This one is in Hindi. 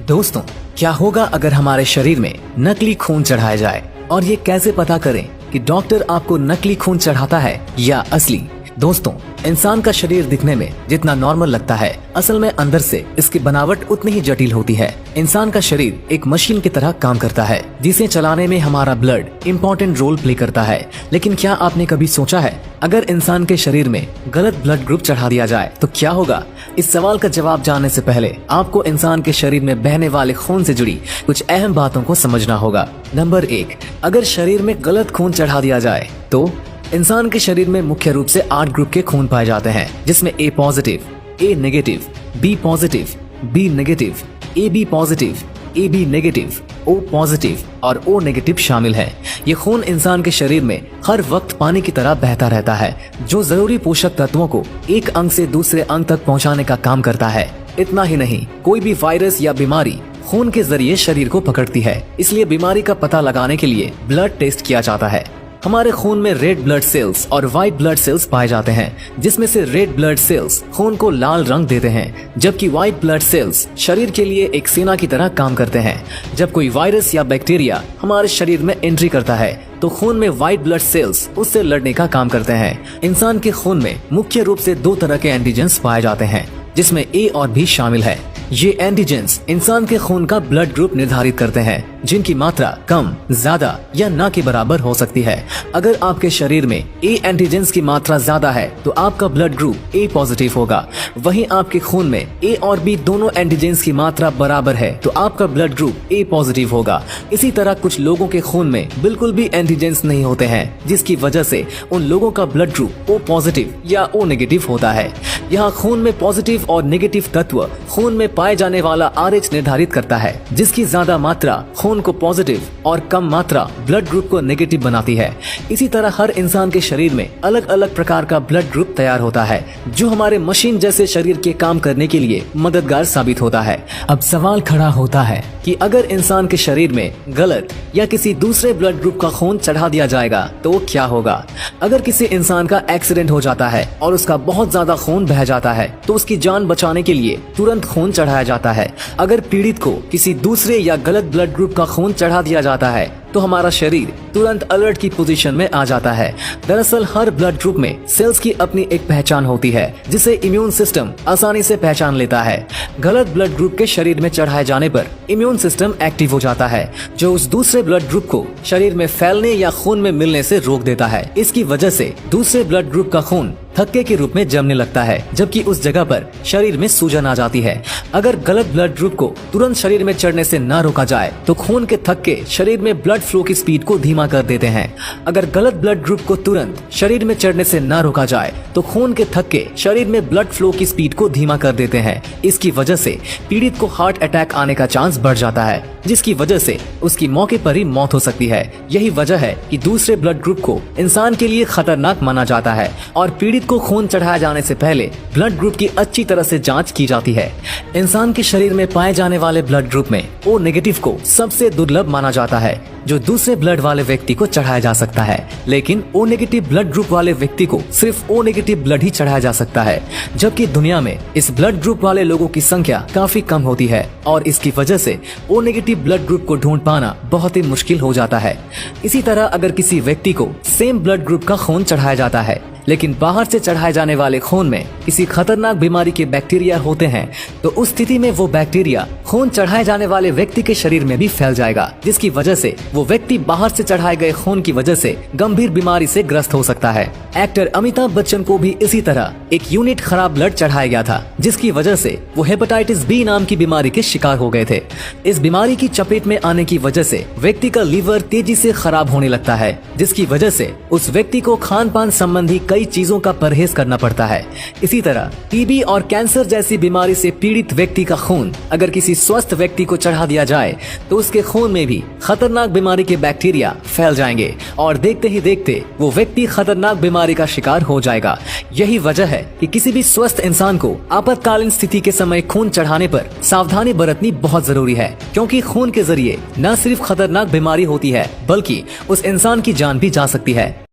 दोस्तों, क्या होगा अगर हमारे शरीर में नकली खून चढ़ाया जाए, और ये कैसे पता करें कि डॉक्टर आपको नकली खून चढ़ाता है या असली? दोस्तों, इंसान का शरीर दिखने में जितना नॉर्मल लगता है, असल में अंदर से इसकी बनावट उतनी ही जटिल होती है। इंसान का शरीर एक मशीन की तरह काम करता है, जिसे चलाने में हमारा ब्लड इम्पोर्टेंट रोल प्ले करता है। लेकिन क्या आपने कभी सोचा है, अगर इंसान के शरीर में गलत ब्लड ग्रुप चढ़ा दिया जाए तो क्या होगा? इस सवाल का जवाब जानने से पहले आपको इंसान के शरीर में बहने वाले खून से जुड़ी कुछ अहम बातों को समझना होगा। नंबर 1, अगर शरीर में गलत खून चढ़ा दिया जाए तो इंसान के शरीर में मुख्य रूप से 8 ग्रुप के खून पाए जाते हैं, जिसमें A positive, A negative, B positive, B negative, A B positive, A B negative, O positive और ओ नेगेटिव शामिल है। ये खून इंसान के शरीर में हर वक्त पानी की तरह बहता रहता है, जो जरूरी पोषक तत्वों को एक अंग से दूसरे अंग तक पहुंचाने का काम करता है। इतना ही नहीं, कोई भी वायरस या बीमारी खून के जरिए शरीर को पकड़ती है, इसलिए बीमारी का पता लगाने के लिए ब्लड टेस्ट किया जाता है। हमारे खून में रेड ब्लड सेल्स और व्हाइट ब्लड सेल्स पाए जाते हैं, जिसमें से रेड ब्लड सेल्स खून को लाल रंग देते हैं, जबकि व्हाइट ब्लड सेल्स शरीर के लिए एक सेना की तरह काम करते हैं। जब कोई वायरस या बैक्टीरिया हमारे शरीर में एंट्री करता है तो खून में व्हाइट ब्लड सेल्स उससे लड़ने का काम करते हैं। इंसान के खून में मुख्य रूप से 2 तरह के एंटीजेंस पाए जाते हैं, जिसमें ए और बी शामिल है। ये एंटीजेंस इंसान के खून का ब्लड ग्रुप निर्धारित करते हैं, जिनकी मात्रा कम, ज्यादा या ना के बराबर हो सकती है। अगर आपके शरीर में ए एंटीजेंस की मात्रा ज्यादा है तो आपका ब्लड ग्रुप ए पॉजिटिव होगा। वहीं आपके खून में ए और बी दोनों एंटीजेंस की मात्रा बराबर है तो आपका ब्लड ग्रुप ए पॉजिटिव होगा। इसी तरह कुछ लोगों के खून में बिल्कुल भी एंटीजेंस नहीं होते हैं, जिसकी वजह से उन लोगों का ब्लड ग्रुप ओ पॉजिटिव या ओ नेगेटिव होता है। यहाँ खून में पॉजिटिव और नेगेटिव तत्व खून में पाए जाने वाला RH निर्धारित करता है, जिसकी ज्यादा मात्रा खून को पॉजिटिव और कम मात्रा ब्लड ग्रुप को नेगेटिव बनाती है। इसी तरह हर इंसान के शरीर में अलग अलग प्रकार का ब्लड ग्रुप तैयार होता है, जो हमारे मशीन जैसे शरीर के काम करने के लिए मददगार साबित होता है। अब सवाल खड़ा होता है कि अगर इंसान के शरीर में गलत या किसी दूसरे ब्लड ग्रुप का खून चढ़ा दिया जाएगा तो क्या होगा? अगर किसी इंसान का एक्सीडेंट हो जाता है और उसका बहुत ज्यादा खून बह जाता है तो उसकी जान बचाने के लिए तुरंत खून चढ़ाया जाता है। अगर पीड़ित को किसी दूसरे या गलत ब्लड ग्रुप का खून चढ़ा दिया जाता है तो हमारा शरीर तुरंत अलर्ट की पोजीशन में आ जाता है। दरअसल हर ब्लड ग्रुप में सेल्स की अपनी एक पहचान होती है, जिसे इम्यून सिस्टम आसानी से पहचान लेता है। गलत ब्लड ग्रुप के शरीर में चढ़ाए जाने पर इम्यून सिस्टम एक्टिव हो जाता है, जो उस दूसरे ब्लड ग्रुप को शरीर में फैलने या खून में मिलने से रोक देता है। इसकी वजह से दूसरे ब्लड ग्रुप का खून थक्के के रूप में जमने लगता है, जबकि उस जगह पर शरीर में सूजन आ जाती है। अगर गलत ब्लड ग्रुप को तुरंत शरीर में चढ़ने से न रोका जाए तो खून के थक्के शरीर में ब्लड फ्लो की स्पीड को धीमा कर देते हैं। अगर गलत ब्लड ग्रुप को तुरंत शरीर में चढ़ने से न रोका जाए तो खून के थक्के शरीर में ब्लड फ्लो की स्पीड को धीमा कर देते हैं। इसकी वजह से पीड़ित को हार्ट अटैक आने का चांस बढ़ जाता है, जिसकी वजह से उसकी मौके पर ही मौत हो सकती है। यही वजह है कि दूसरे ब्लड ग्रुप को इंसान के लिए खतरनाक माना जाता है और पीड़ित को खून चढ़ाए जाने से पहले ब्लड ग्रुप की अच्छी तरह से जांच की जाती है। इंसान के शरीर में पाए जाने वाले ब्लड ग्रुप में ओ नेगेटिव को सबसे दुर्लभ माना जाता है, जो दूसरे ब्लड वाले व्यक्ति को चढ़ाया जा सकता है। लेकिन ओ नेगेटिव ब्लड ग्रुप वाले व्यक्ति को सिर्फ ओ नेगेटिव ब्लड ही चढ़ाया जा सकता है, जबकि दुनिया में इस ब्लड ग्रुप वाले लोगों की संख्या काफी कम होती है और इसकी वजह से ओ नेगेटिव ब्लड ग्रुप को ढूंढ पाना बहुत ही मुश्किल हो जाता है। इसी तरह अगर किसी व्यक्ति को सेम ब्लड ग्रुप का खून चढ़ाया जाता है, लेकिन बाहर से चढ़ाए जाने वाले खून में किसी खतरनाक बीमारी के बैक्टीरिया होते हैं, तो उस स्थिति में वो बैक्टीरिया खून चढ़ाए जाने वाले व्यक्ति के शरीर में भी फैल जाएगा, जिसकी वजह से वो व्यक्ति बाहर से चढ़ाए गए खून की वजह से गंभीर बीमारी से ग्रस्त हो सकता है। एक्टर अमिताभ बच्चन को भी इसी तरह एक यूनिट खराब ब्लड चढ़ाया गया था, जिसकी वजह से वो हेपेटाइटिस बी नाम की बीमारी के शिकार हो गए थे। इस बीमारी की चपेट में आने की वजह से व्यक्ति का लीवर तेजी से खराब होने लगता है, जिसकी वजह से उस व्यक्ति को खान पान संबंधी कई चीजों का परहेज करना पड़ता है। इसी तरह टीबी और कैंसर जैसी बीमारी से पीड़ित व्यक्ति का खून अगर किसी स्वस्थ व्यक्ति को चढ़ा दिया जाए तो उसके खून में भी खतरनाक बीमारी के बैक्टीरिया फैल जाएंगे और देखते ही देखते वो व्यक्ति खतरनाक बीमारी का शिकार हो जाएगा। यही वजह है कि किसी भी स्वस्थ इंसान को आपातकालीन स्थिति के समय खून चढ़ाने पर सावधानी बरतनी बहुत जरूरी है, क्योंकि खून के जरिए न सिर्फ खतरनाक बीमारी होती है बल्कि उस इंसान की जान भी जा सकती है।